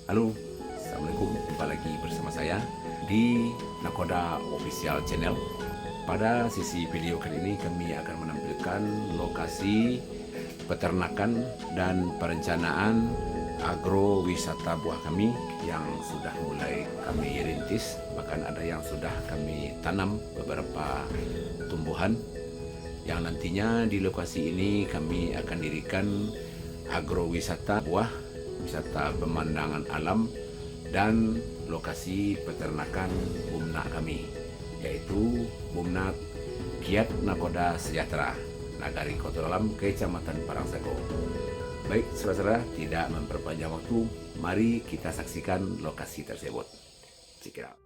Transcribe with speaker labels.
Speaker 1: Halo, Assalamualaikum. Jumpa lagi bersama saya di Nakoda Official Channel. Pada sesi video kali ini kami akan menampilkan lokasi peternakan dan perencanaan agrowisata buah kami yang sudah mulai kami rintis. Bahkan ada yang sudah kami tanam beberapa tumbuhan yang nantinya di lokasi ini kami akan dirikan agrowisata buah, wisata pemandangan alam, dan lokasi peternakan Bumna kami, yaitu Bumna Kiat Nakoda Sejahtera, Nagari Kotor Alam, Kecamatan Parangsago. Baik, saudara-saudara, tidak memperpanjang waktu, mari kita saksikan lokasi tersebut. Check it out.